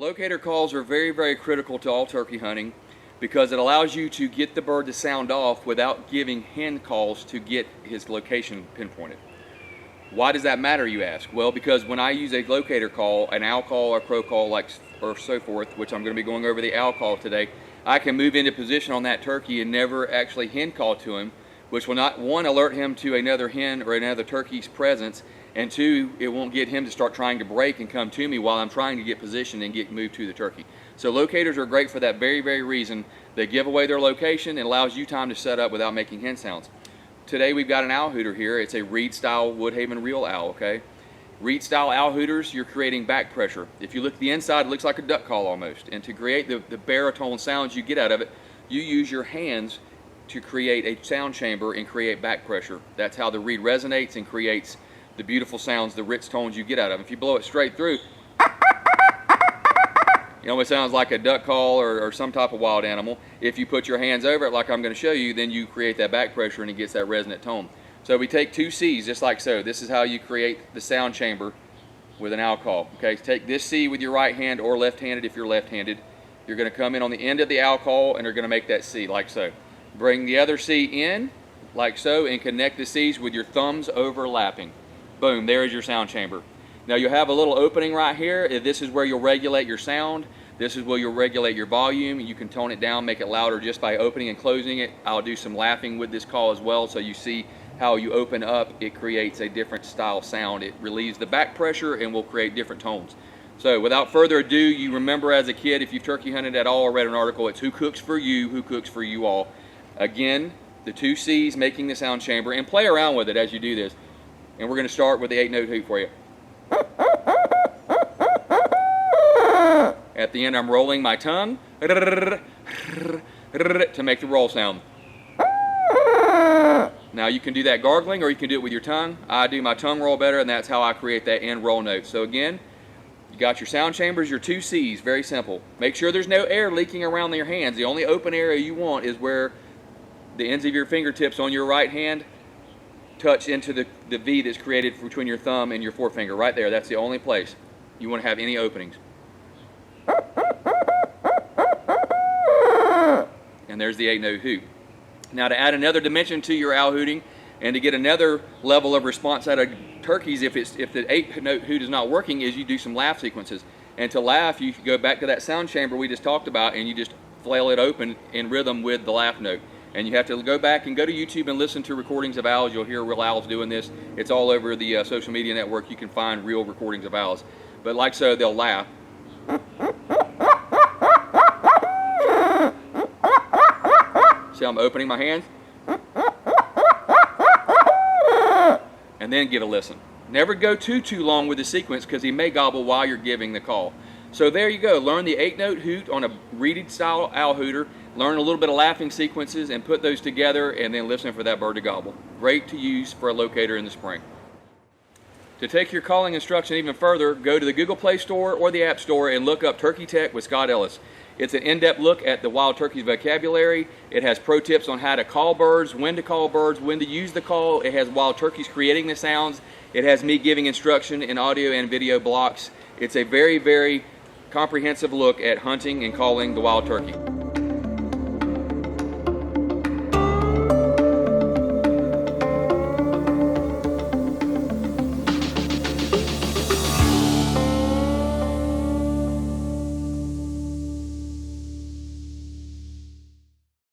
Locator calls are very, very critical to all turkey hunting because it allows you to get the bird to sound off without giving hand calls to get his location pinpointed. Why does that matter, you ask? Well, because when I use a locator call, an owl call, a crow call, or so forth, which I'm going to be going over the owl call today, I can move into position on that turkey and never actually hen call to him, which will not, one, alert him to another hen or another turkey's presence, and two, it won't get him to start trying to break and come to me while I'm trying to get positioned and get moved to the turkey. So locators are great for that very, very reason. They give away their location and allows you time to set up without making hen sounds. Today we've got an owl hooter here. It's a reed style Woodhaven reel owl, okay? Reed style owl hooters, you're creating back pressure. If you look at the inside, it looks like a duck call almost. And to create the baritone sounds you get out of it, you use your hands to create a sound chamber and create back pressure. That's how the reed resonates and creates the beautiful sounds, the rich tones you get out of it. If you blow it straight through, it almost sounds like a duck call or some type of wild animal. If you put your hands over it like I'm going to show you, then you create that back pressure and it gets that resonant tone. So we take two C's just like so. This is how you create the sound chamber with an owl call. Okay, take this C with your right hand or left-handed if you're left-handed. You're going to come in on the end of the owl call and you're going to make that C like so. Bring the other C in like so and connect the C's with your thumbs overlapping. Boom, there is your sound chamber. Now you'll have a little opening right here. This is where you'll regulate your sound. This is where you'll regulate your volume. You can tone it down, make it louder just by opening and closing it. I'll do some laughing with this call as well, so you see how you open up, it creates a different style sound. It relieves the back pressure and will create different tones. So without further ado, you remember as a kid, if you've turkey hunted at all or read an article, it's who cooks for you all. Again, the two C's making the sound chamber, and play around with it as you do this. And we're going to start with the 8-note hoot for you. At the end, I'm rolling my tongue to make the roll sound. Now you can do that gargling or you can do it with your tongue. I do my tongue roll better, and that's how I create that end roll note. So again, you got your sound chambers, your two C's, very simple. Make sure there's no air leaking around your hands. The only open area you want is where the ends of your fingertips on your right hand touch into the V that's created between your thumb and your forefinger. Right there, that's the only place you want to have any openings. And there's the 8-note hoot. Now to add another dimension to your owl hooting and to get another level of response out of turkeys if the 8-note hoot is not working, is you do some laugh sequences. And to laugh, you go back to that sound chamber we just talked about and you just flail it open in rhythm with the laugh note. And you have to go back and go to YouTube and listen to recordings of owls. You'll hear real owls doing this. It's all over the social media network. You can find real recordings of owls. But like so, they'll laugh. See how I'm opening my hands? And then give a listen. Never go too long with the sequence because he may gobble while you're giving the call. So there you go. Learn the 8-note hoot on a reeded style owl hooter. Learn a little bit of laughing sequences and put those together and then listen for that bird to gobble. Great to use for a locator in the spring. To take your calling instruction even further, go to the Google Play Store or the App Store and look up Turkey Tech with Scott Ellis. It's an in-depth look at the wild turkey's vocabulary. It has pro tips on how to call birds, when to use the call. It has wild turkeys creating the sounds. It has me giving instruction in audio and video blocks. It's a very, very comprehensive look at hunting and calling the wild turkey.